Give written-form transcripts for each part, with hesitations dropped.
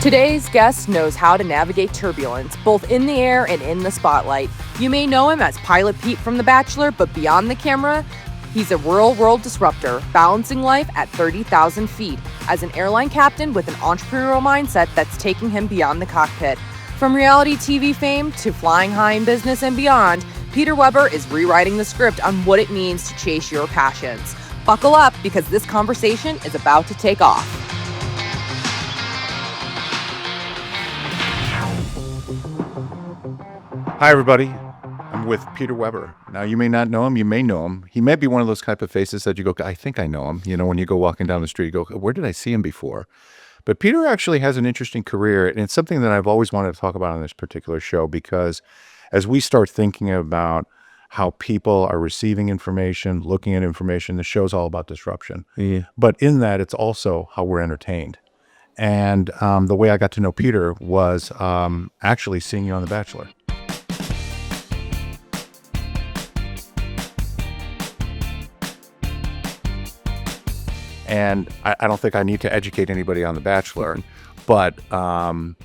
Today's guest knows how to navigate turbulence, both in the air and in the spotlight. You may know him as Pilot Pete from The Bachelor, but beyond the camera, he's a real world disruptor, balancing life at 30,000 feet as an airline captain with an entrepreneurial mindset that's taking him beyond the cockpit. From reality TV fame to flying high in business and beyond, Peter Weber is rewriting the script on what it means to chase your passions. Buckle up, because this conversation is about to take off. Hi, everybody. I'm with Peter Weber. Now, you may not know him. You may know him. He may be one of those type of faces that you go, I think I know him. You know, when you go walking down the street, you go, where did I see him before? But Peter actually has an interesting career, and it's something that I've always wanted to talk about on this particular show, because as we start thinking about how people are receiving information, looking at information, the show's all about disruption. Yeah. But in that, it's also how we're entertained. And the way I got to know Peter was actually seeing you on The Bachelor. And I don't think I need to educate anybody on The Bachelor, but kind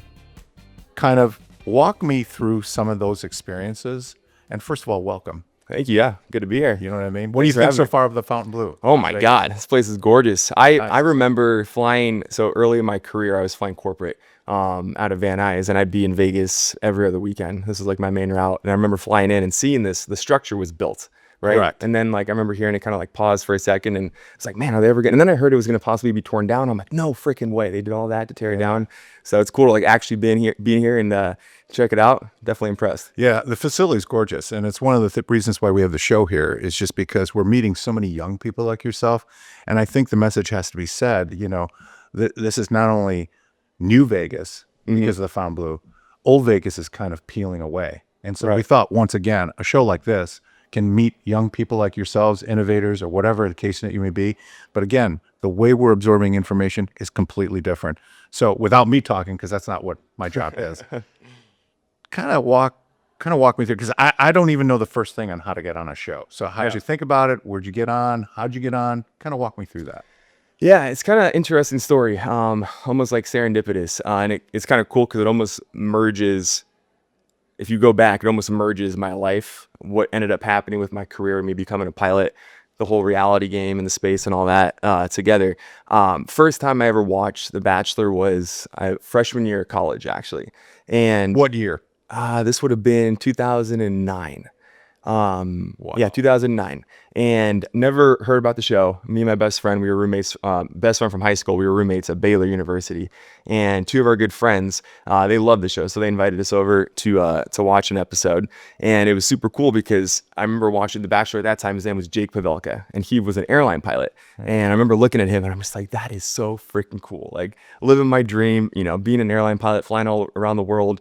of walk me through some of those experiences. And first of all, welcome. Thank you. Yeah, good to be here. You know what I mean? What do you think so far of the Fontainebleau? Oh my God, this place is gorgeous. I remember flying, so early in my career, I was flying corporate out of Van Nuys, and I'd be in Vegas every other weekend. This was like my main route. And I remember flying in and seeing this, the structure was built. Right. Correct. And then like I remember hearing it kind of like pause for a second, and it's like, man, are they ever getting? And then I heard it was going to possibly be torn down. I'm like, no freaking way. They did all that to tear it down. So it's cool to like actually being here and check it out. Definitely impressed. Yeah, the facility is gorgeous, and it's one of the reasons why we have the show here is just because we're meeting so many young people like yourself, and I think the message has to be said. You know, this is not only new Vegas because of the Fontainebleau, old Vegas is kind of peeling away, and so we thought once again a show like this can meet young people like yourselves, innovators, or whatever the case that you may be. But again, the way we're absorbing information is completely different. So without me talking, because that's not what my job is, kind of walk me through, because I don't even know the first thing on how to get on a show. So how'd you think about it? Where'd you get on? How'd you get on? Kind of walk me through that. Yeah, it's kind of interesting story, almost like serendipitous. And it's kind of cool because it almost merges. If you go back, it almost merges my life, what ended up happening with my career, me becoming a pilot, the whole reality game and the space and all that together. First time I ever watched The Bachelor was freshman year of college, actually. And what year? This would have been 2009. Wow. Yeah, 2009. And never heard about the show. Me and my best friend, we were roommates, best friend from high school. We were roommates at Baylor University. And two of our good friends, they loved the show. So they invited us over to watch an episode. And it was super cool because I remember watching The Bachelor at that time. His name was Jake Pavelka, and he was an airline pilot. And I remember looking at him and I'm just like, that is so freaking cool. Like living my dream, you know, being an airline pilot, flying all around the world,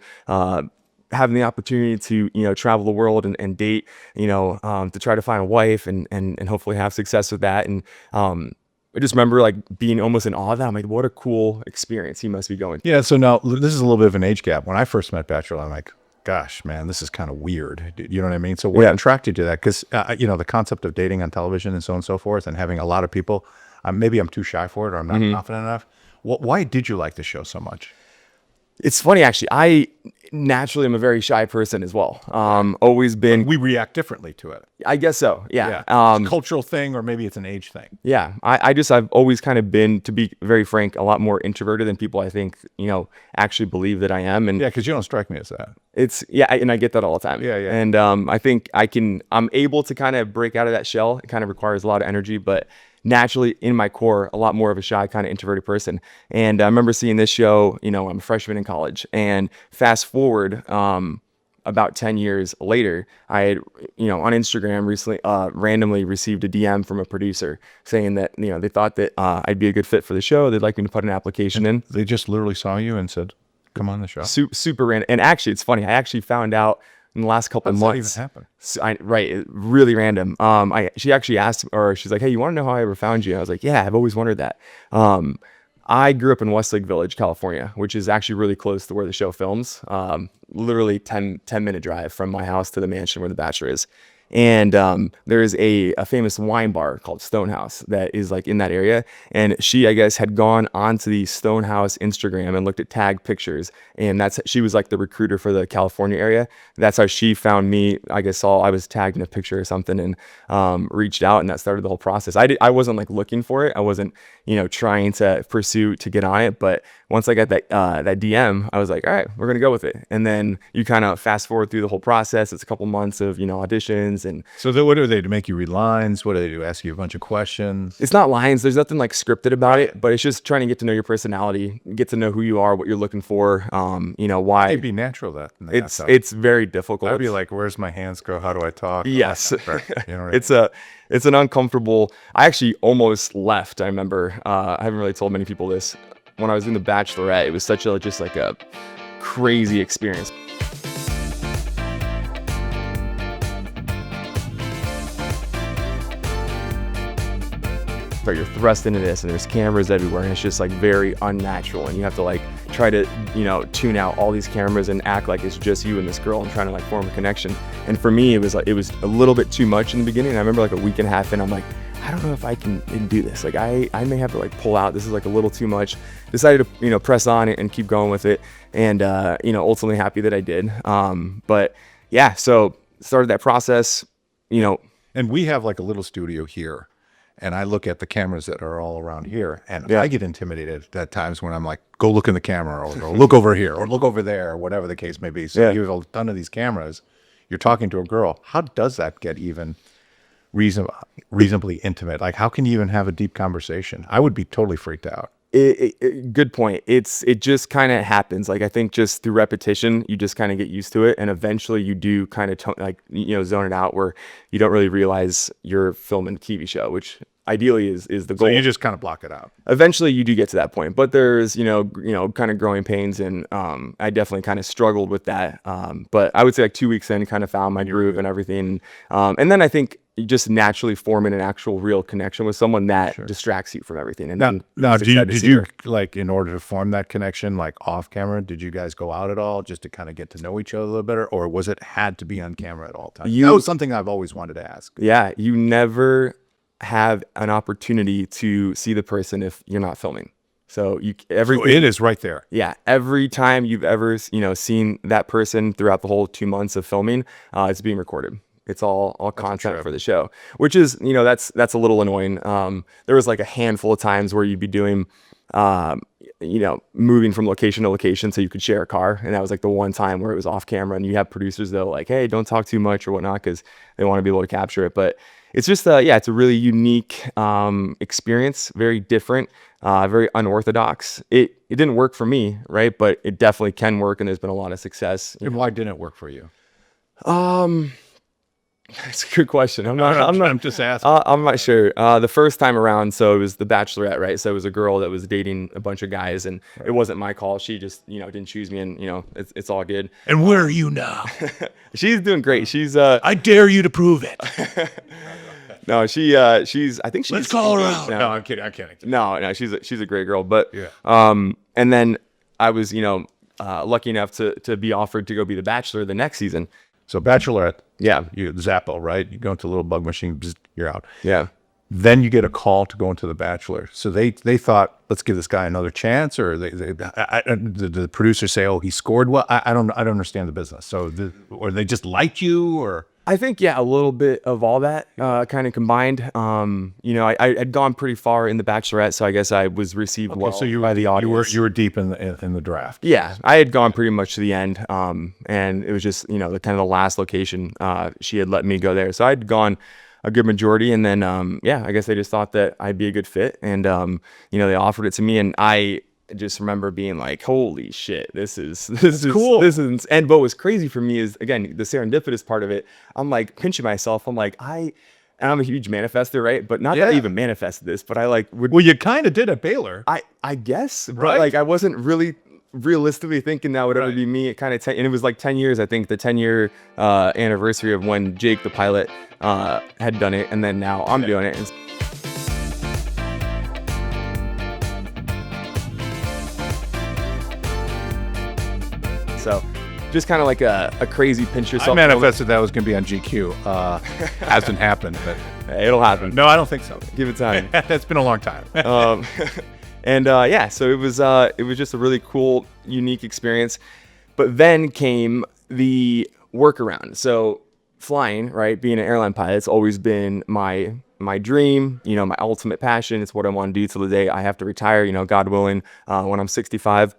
having the opportunity to, you know, travel the world and date, you know, to try to find a wife and hopefully have success with that. And I just remember like being almost in awe of that. I'm like, what a cool experience he must be going through. Yeah. So now this is a little bit of an age gap. When I first met Bachelor, I'm like, gosh, man, this is kind of weird. You know what I mean? So what attracted you to that? Because, you know, the concept of dating on television and so on and so forth, and having a lot of people, maybe I'm too shy for it, or I'm not confident enough. Why did you like the show so much? It's funny, actually. I naturally am a very shy person as well. Always been. We react differently to it. I guess so. Yeah. It's a cultural thing, or maybe it's an age thing. Yeah. I've always kind of been, to be very frank, a lot more introverted than people I think, you know, actually believe that I am. And yeah, because you don't strike me as that. And I get that all the time. Yeah. And I think I'm able to kind of break out of that shell. It kind of requires a lot of energy, but naturally in my core, a lot more of a shy kind of introverted person. And I remember seeing this show, you know, I'm a freshman in college, and fast forward about 10 years later, I had, you know, on Instagram recently, randomly received a DM from a producer saying that, you know, they thought that I'd be a good fit for the show. They'd like me to put an application in. They just literally saw you and said, come on the show. Super random. And actually, it's funny. I actually found out in the last couple of months. How did that even happen? Right, really random. She actually asked, or she's like, "Hey, you want to know how I ever found you?" I was like, "Yeah, I've always wondered that." I grew up in Westlake Village, California, which is actually really close to where the show films. Literally 10-minute drive from my house to the mansion where The Bachelor is. And there's a famous wine bar called Stonehouse that is like in that area. And she, I guess, had gone onto the Stonehouse Instagram and looked at tag pictures. And she was like the recruiter for the California area. That's how she found me. I guess I was tagged in a picture or something, and reached out, and that started the whole process. I wasn't like looking for it. I wasn't, trying to pursue to get on it. But once I got that DM, I was like, all right, we're going to go with it. And then you kind of fast forward through the whole process. It's a couple months of, auditions. And So what do they do? Make you read lines? What do they do? Ask you a bunch of questions? it's not lines. There's nothing like scripted about it, but it's just trying to get to know your personality, get to know who you are, what you're looking for, why. It'd be natural that. It's very difficult. I'd be like, where's my hands go? How do I talk? Yes. You know what I mean? It's an uncomfortable. I actually almost left. I remember. I haven't really told many people this. When I was in the Bachelorette, it was such a crazy experience. But you're thrust into this, and there's cameras everywhere, and it's just like very unnatural, and you have to like try to tune out all these cameras and act like it's just you and this girl and trying to like form a connection. And for me, it was a little bit too much in the beginning. I remember like a week and a half in, I'm like, I don't know if I can do this. Like I may have to like pull out. This is like a little too much. Decided to press on and keep going with it, and ultimately happy that I did. But yeah, so started that process. And we have like a little studio here. And I look at the cameras that are all around here, and I get intimidated at times when I'm like, go look in the camera, or look over here, or look over there, or whatever the case may be. So you have a ton of these cameras. You're talking to a girl. How does that get even reasonably intimate? Like, how can you even have a deep conversation? I would be totally freaked out. Good point. It just kind of happens. Like I think just through repetition, you just kind of get used to it, and eventually you do kind of zone it out where you don't really realize you're filming a TV show, which ideally is the goal. So you just kind of block it out. Eventually you do get to that point, but there's kind of growing pains, and I definitely kind of struggled with that. But I would say like 2 weeks in, kind of found my groove and everything, and then I think you just naturally forming an actual real connection with someone that distracts you from everything. And now did you like, in order to form that connection, like off camera, did you guys go out at all just to kind of get to know each other a little better, or was it had to be on camera at all times? That was something I've always wanted to ask. Yeah, you never have an opportunity to see the person if you're not filming. So it is right there. Yeah, every time you've ever seen that person throughout the whole 2 months of filming, it's being recorded. It's all content for the show, which is, that's a little annoying. There was like a handful of times where you'd be doing, moving from location to location so you could share a car. And that was like the one time where it was off camera, and you have producers though, like, hey, don't talk too much or whatnot, because they want to be able to capture it. But it's just, it's a really unique experience, very different, very unorthodox. It didn't work for me, right? But it definitely can work, and there's been a lot of success. And why didn't it work for you? That's a good question. I'm just asking. I'm not sure. The first time around, so it was the Bachelorette, right? So it was a girl that was dating a bunch of guys, and it wasn't my call. She just, didn't choose me, and it's all good. And where are you now? She's doing great. She's I dare you to prove it. No, she's I think she's. Let's call her out. No, I'm kidding. No, she's a great girl. But yeah. And then I was lucky enough to be offered to go be the Bachelor the next season. So Bachelorette, yeah, you Zappo, right? You go into a little bug machine, bzz, you're out. Yeah. Then you get a call to go into the Bachelor. So they thought, let's give this guy another chance, or the producers say, oh, he scored well. I don't understand the business. So or they just liked you, or. I think, a little bit of all that kind of combined. I'd gone pretty far in the Bachelorette, so I guess I was received well by the audience. You were deep in the draft. Yeah, I had gone pretty much to the end, and it was just the kind of the last location she had let me go there. So I'd gone a good majority, and then I guess they just thought that I'd be a good fit, and they offered it to me, and I just remember being like, holy shit, this is cool. And what was crazy for me is, again, the serendipitous part of it. I'm like pinching myself. I'm like, and I'm a huge manifester, right? But not that I even manifested this, but I like would. Well, you kind of did at Baylor. I guess, but right? like I wasn't really realistically thinking that would ever be me. It kind of and it was like 10 years, I think, the 10-year anniversary of when Jake the pilot had done it, and then now I'm doing it. So just kind of like a crazy pinch yourself. I manifested that was going to be on GQ. Hasn't happened, but Hey, it'll happen. no, I don't think so. Give it time. That's been a long time. And yeah, so it was just a really cool, unique experience. But then came the workaround. So flying, right, being an airline pilot, it's always been my dream, my ultimate passion. It's what I want to do till the day I have to retire, God willing, when I'm 65.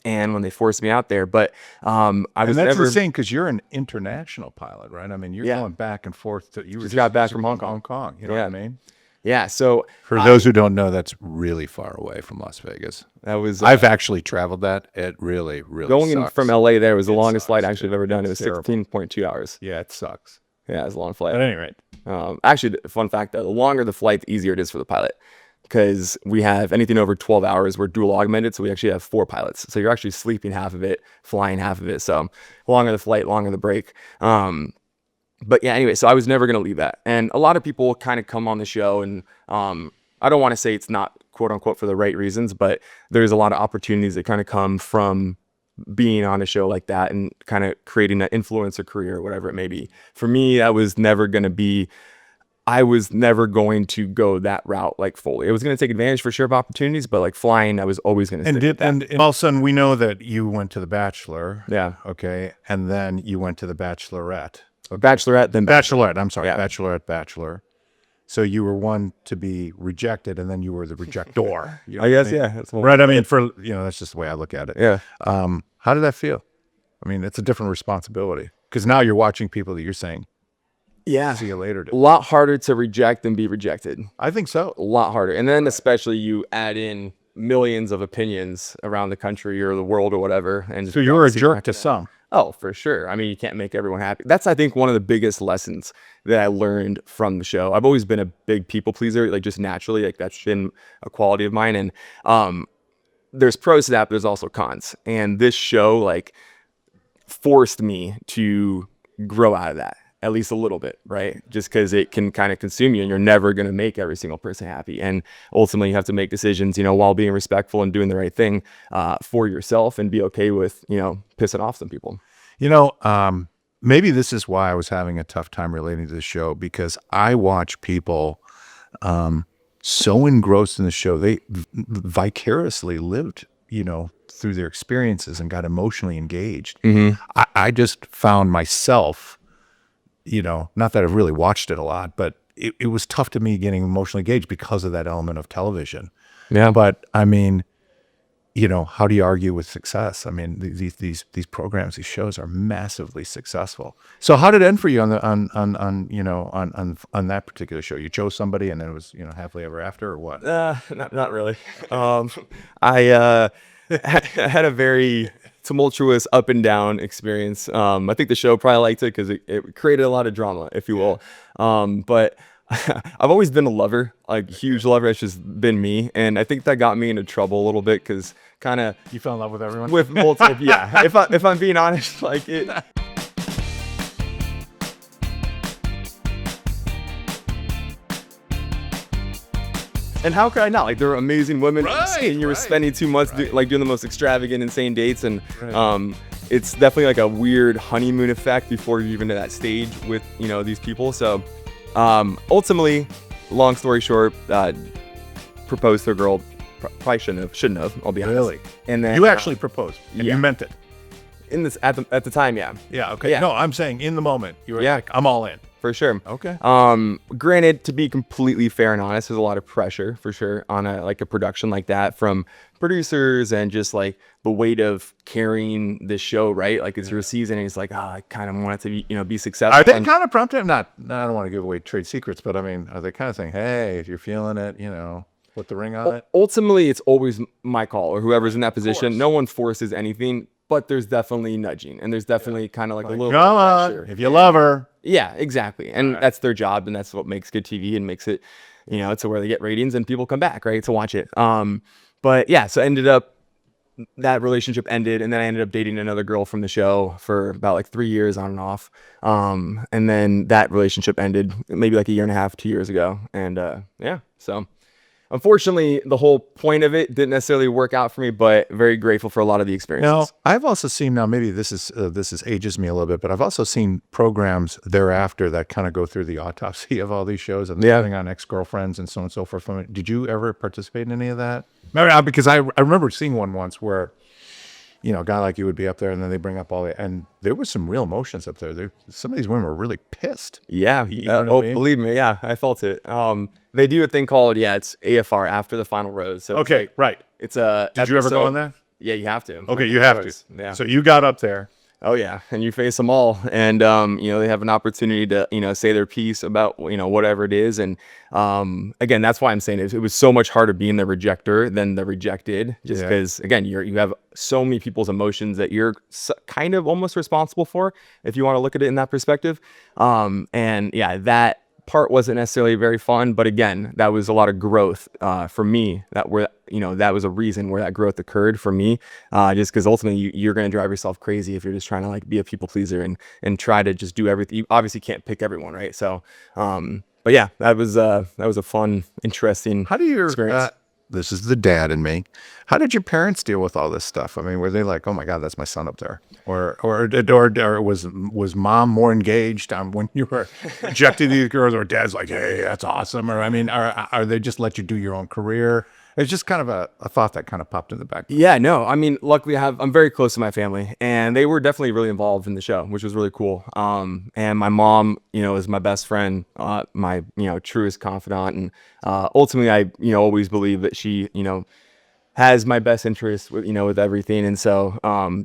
And when they forced me out there, but I was that's never insane because you're an international pilot, right? I mean, you're going back and forth. You just got back from Hong Kong. You know what I mean? Yeah. So for those who don't know, that's really far away from Las Vegas. That was I've actually traveled that. It really, really going sucks. in from LA. There was the longest flight actually I've ever done. It was 16.2 hours. Yeah, it sucks. Yeah, it was a long flight. At any rate, actually, fun fact: the longer the flight, the easier it is for the pilot. Because we have anything over 12 hours, we're dual augmented, so we actually have 4 pilots. So you're actually sleeping half of it, flying half of it. So longer the flight, longer the break. But yeah, anyway, so I was never going to leave that. And a lot of people kind of come on the show, and I don't want to say it's not quote unquote for the right reasons, but there's a lot of opportunities that kind of come from being on a show like that and kind of creating an influencer career or whatever it may be. For me, that was never going to be. I was never going to go that route like fully. It was going to take advantage for sure of opportunities, but like flying, I was always going to stick with that. And all of a sudden, we know that you went to the Bachelor. Yeah. Okay. And then you went to the Bachelorette. Bachelorette, then Bachelorette. I'm sorry. Yeah. Bachelorette, Bachelor. So you were one to be rejected, and then you were the rejector. You know I guess, what mean? yeah. That's Right. I mean, that's just the way I look at it. Yeah. How did that feel? I mean, it's a different responsibility because now you're watching people that you're saying, Yeah. see you later. A lot harder to reject than be rejected. I think so. A lot harder. And then especially you add in millions of opinions around the country or the world or whatever. And So you were a jerk to some. Oh, for sure. I mean, you can't make everyone happy. That's, I think, one of the biggest lessons that I learned from the show. I've always been a big people pleaser, like just naturally, like that's been a quality of mine. And there's pros to that, but there's also cons. And this show, like, forced me to grow out of that, at least a little bit, right? Just because it can kind of consume you and you're never going to make every single person happy. And ultimately you have to make decisions, while being respectful and doing the right thing for yourself and be okay with, pissing off some people. Maybe this is why I was having a tough time relating to the show, because I watch people so engrossed in the show. They vicariously lived, through their experiences and got emotionally engaged. Mm-hmm. I just found myself, not that I've really watched it a lot, but it was tough to me getting emotionally engaged because of that element of television. Yeah. But I mean, how do you argue with success? I mean, these programs, these shows are massively successful. So how did it end for you on that particular show? You chose somebody and then it was, happily ever after, or what? Not really. I had a very tumultuous up and down experience. I think the show probably liked it because it created a lot of drama, if you will. But I've always been a lover, like huge lover. It's just been me, and I think that got me into trouble a little bit because kind of You fell in love with everyone? with multiple. Yeah, if I'm being honest, like it. And how could I not? Like, they're amazing women, and you were spending 2 months doing the most extravagant, insane dates, and it's definitely like a weird honeymoon effect before you're even at that stage with these people. So ultimately, long story short, proposed to a girl, probably shouldn't have. I'll be honest. Really? And then You actually proposed, and yeah. you meant it. in this at the time, yeah. Yeah, okay. Yeah. No, I'm saying in the moment, you were Yeah. like, I'm all in. For sure. Okay. Granted, to be completely fair and honest, there's a lot of pressure for sure on a production like that from producers and just like the weight of carrying this show, right? Like it's your season and it's like, I kind of want it to be successful. Are they kind of prompting? I don't want to give away trade secrets, but I mean, are they kind of saying, hey, if you're feeling it, put the ring on it? Ultimately, it's always my call or whoever's in that position. course. No one forces anything, but there's definitely nudging and there's definitely kind of like a little Come on, pressure. if you love her. Yeah, exactly. And that's their job and that's what makes good TV and makes it, to where they get ratings and people come back, right, to watch it. But yeah, so that relationship ended and then I ended up dating another girl from the show for about like 3 years on and off. And then that relationship ended maybe like a year and a half, 2 years ago. And so unfortunately, the whole point of it didn't necessarily work out for me, but very grateful for a lot of the experiences. Now, I've also seen, now maybe this is ages me a little bit, but I've also seen programs thereafter that kind of go through the autopsy of all these shows and putting on ex-girlfriends and so on and so forth. Did you ever participate in any of that? Because I remember seeing one once where, you know, a guy like you would be up there and then they bring up and there was some real emotions up there. Some of these women were really pissed. Yeah. You know what I mean? Believe me. Yeah, I felt it. They do a thing called, it's AFR, after the final rose. So Okay, right. it's a Did you ever go on that? Yeah, you have to. Okay, you have to. Yeah. So you got up there. Oh yeah, and you face them all, and they have an opportunity to say their piece about whatever it is, and again, that's why I'm saying it was so much harder being the rejector than the rejected, just because again you have so many people's emotions that you're kind of almost responsible for, if you want to look at it in that perspective, and yeah, that part wasn't necessarily very fun, but again, that was a lot of growth for me. That was a reason where that growth occurred for me, just because ultimately you're going to drive yourself crazy if you're just trying to like be a people pleaser and try to just do everything. You obviously can't pick everyone, right? So, but yeah, that was a fun, interesting. How do you experience. This is the dad in me. How did your parents deal with all this stuff? I mean, were they like, "Oh my God, that's my son up there," or was mom more engaged when you were rejecting these girls, or dad's like, "Hey, that's awesome," or I mean, are they just let you do your own career? It's just kind of a thought that kind of popped in the back. Yeah, no, I mean, luckily I'm very close to my family, and they were definitely really involved in the show, which was really cool. And my mom, is my best friend, my, truest confidant. And, ultimately I, always believe that she, has my best interest with everything. And so,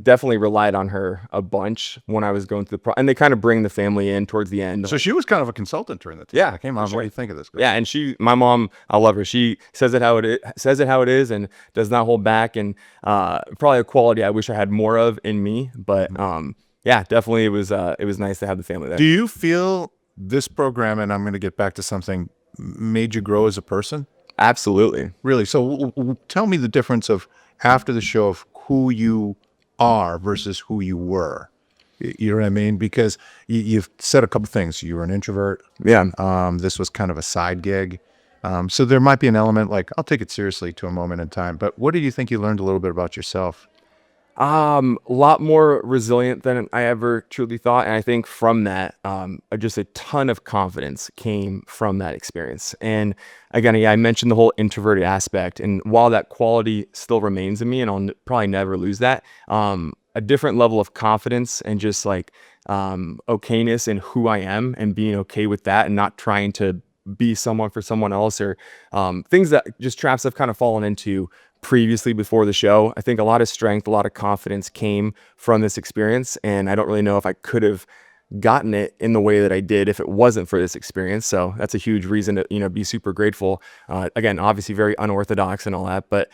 definitely relied on her a bunch when I was going through and they kind of bring the family in towards the end. So she was kind of a consultant during the time. Yeah. Came on. What do you think of this girl? Yeah. And my mom, I love her. She says it how it is and does not hold back. And, probably a quality I wish I had more of in me, but, yeah, definitely it was nice to have the family there. Do you feel this program, and I'm going to get back to something, made you grow as a person? Absolutely. Really? So tell me the difference of after the show of who you are versus who you were. You know what I mean? Because you've said a couple things. You were an introvert. Yeah. This was kind of a side gig. So there might be an element like, I'll take it seriously to a moment in time. But what did you think you learned a little bit about yourself? A lot more resilient than I ever truly thought. And I think from that, just a ton of confidence came from that experience. And again, yeah, I mentioned the whole introverted aspect. And while that quality still remains in me, and I'll probably never lose that, a different level of confidence and just like okayness in who I am and being okay with that and not trying to be someone for someone else or things that just traps I've kind of fallen into previously before the show. I think a lot of strength, a lot of confidence came from this experience. And I don't really know if I could have gotten it in the way that I did if it wasn't for this experience. So that's a huge reason to, be super grateful. Again, obviously very unorthodox and all that, but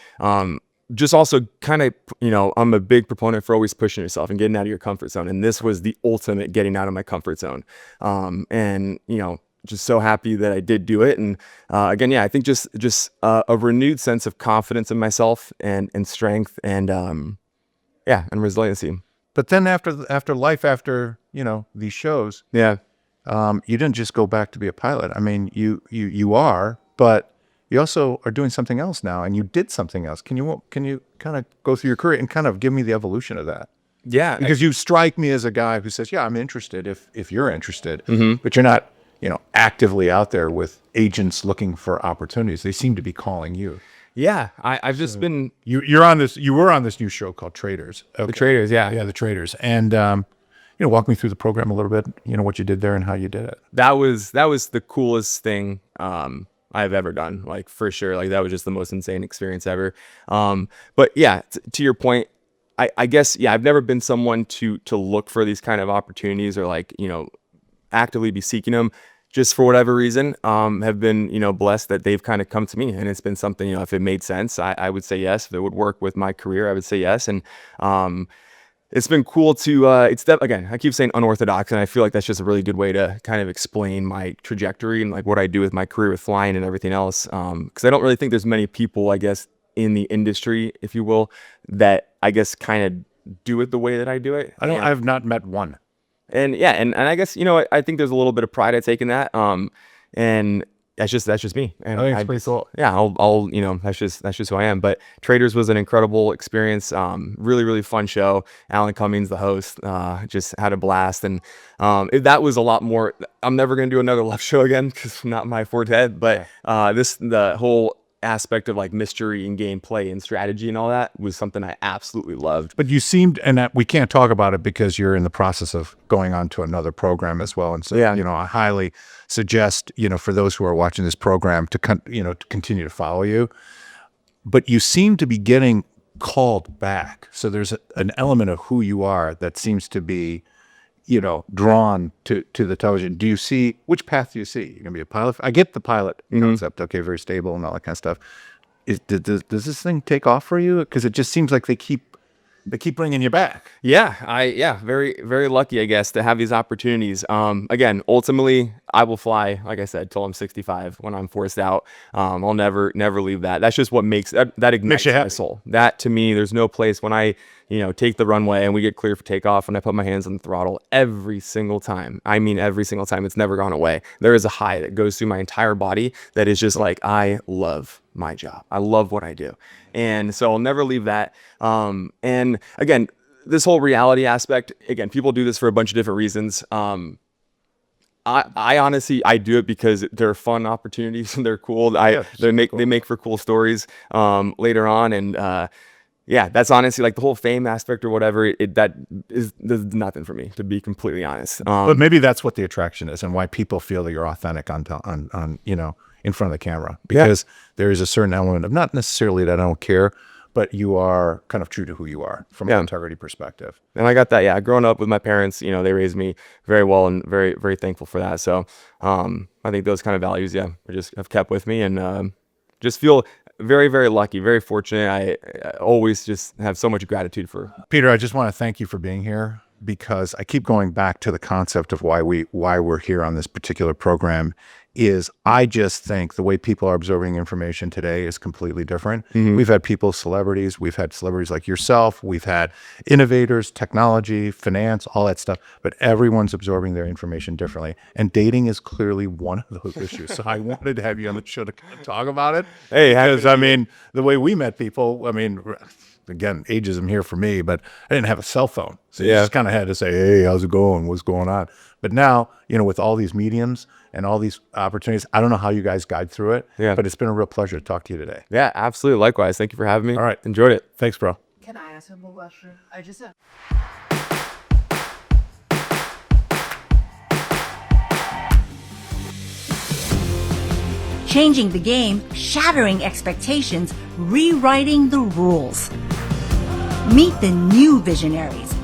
just also kind of, I'm a big proponent for always pushing yourself and getting out of your comfort zone. And this was the ultimate getting out of my comfort zone. And, just so happy that I did do it. And again, yeah, I think just a renewed sense of confidence in myself and strength and and resiliency. But then after life, after, these shows, Yeah. you didn't just go back to be a pilot. I mean, you are, but you also are doing something else now, and you did something else. Can you kind of go through your career and kind of give me the evolution of that? Yeah. Because you strike me as a guy who says, yeah, I'm interested if you're interested, Mm-hmm. but you're not, actively out there with agents looking for opportunities. They seem to be calling you. Yeah. I've just been. You were on this new show called Traitors. Okay. The Traitors. Yeah. Yeah, the Traitors. And, walk me through the program a little bit, what you did there and how you did it. That was the coolest thing I've ever done, like for sure. Like that was just the most insane experience ever. But yeah, to your point, I guess, yeah, I've never been someone to look for these kind of opportunities or like, actively be seeking them. Just for whatever reason, have been, blessed that they've kind of come to me. And it's been something, if it made sense, I would say yes. If it would work with my career, I would say yes. And it's been cool to, again, I keep saying unorthodox, and I feel like that's just a really good way to kind of explain my trajectory and like what I do with my career with flying and everything else. Because I don't really think there's many people, I guess, in the industry, if you will, that I guess kind of do it the way that I do it. I have not met one. And yeah, and I guess, I think there's a little bit of pride I take in that. And that's just me. And I think it's pretty cool. yeah, I'll that's just who I am. But Traitors was an incredible experience. Really, really fun show. Alan Cummings, the host, just had a blast. And that was a lot more. I'm never gonna do another love show again because not my forte. But the whole aspect of like mystery and gameplay and strategy and all that was something I absolutely loved. But you seemed, and that we can't talk about it because you're in the process of going on to another program as well. And so, I highly suggest, for those who are watching this program to continue to follow you. But you seem to be getting called back. So there's an element of who you are that seems to be, drawn to the television. Do you see, which path do you see? You're going to be a pilot? I get the pilot concept. Okay, very stable and all that kind of stuff. Does this thing take off for you? Because it just seems like they keep bringing you back. Yeah, very, very lucky, I guess, to have these opportunities. Again, ultimately, I will fly, like I said, till I'm 65 when I'm forced out. I'll never leave that. That's just what makes that ignites my soul. That to me, there's no place when I, take the runway and we get clear for takeoff and I put my hands on the throttle every single time. I mean, every single time. It's never gone away. There is a high that goes through my entire body that is just like, I love my job. I love what I do. And so I'll never leave that. And again, this whole reality aspect, again, people do this for a bunch of different reasons. I honestly, I do it because they're fun opportunities and they're cool. They make for cool stories later on. And that's honestly like the whole fame aspect or whatever. There's nothing for me, to be completely honest. But maybe that's what the attraction is and why people feel that you're authentic on in front of the camera, because there is a certain element of, not necessarily that I don't care, but you are kind of true to who you are from an integrity perspective. And I got that. Yeah. Growing up with my parents, they raised me very well and very, very thankful for that. So I think those kind of values, just have kept with me and just feel very, very lucky, very fortunate. I always just have so much gratitude for. Peter, I just want to thank you for being here, because I keep going back to the concept of why we're here on this particular program. Is I just think the way people are absorbing information today is completely different. We've had celebrities like yourself, we've had innovators, technology, finance, all that stuff, but everyone's absorbing their information differently. And dating is clearly one of those issues. So I wanted to have you on the show to talk about it. Hey, because the way we met people, again, ageism here for me, but I didn't have a cell phone. So you just kind of had to say, hey, how's it going? What's going on? But now, with all these mediums and all these opportunities, I don't know how you guys guide through it, but it's been a real pleasure to talk to you today. Yeah, absolutely. Likewise. Thank you for having me. All right. Enjoyed it. Thanks, bro. Can I ask him a question? I just have... Changing the game, shattering expectations, rewriting the rules. Meet the new visionaries,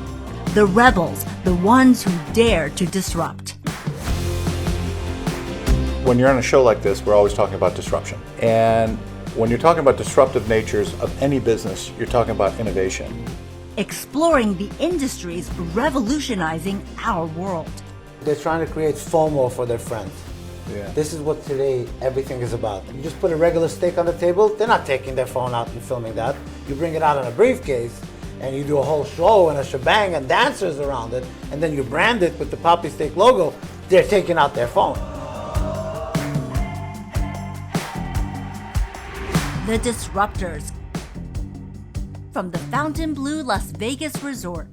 the rebels, the ones who dare to disrupt. When you're on a show like this, we're always talking about disruption. And when you're talking about disruptive natures of any business, you're talking about innovation. Exploring the industries revolutionizing our world. They're trying to create FOMO for their friends. Yeah. This is what today everything is about. You just put a regular steak on the table, they're not taking their phone out and filming that. You bring it out in a briefcase and you do a whole show and a shebang and dancers around it, and then you brand it with the Poppy Steak logo, they're taking out their phone. The Disruptors. From the Fontainebleau Las Vegas Resort.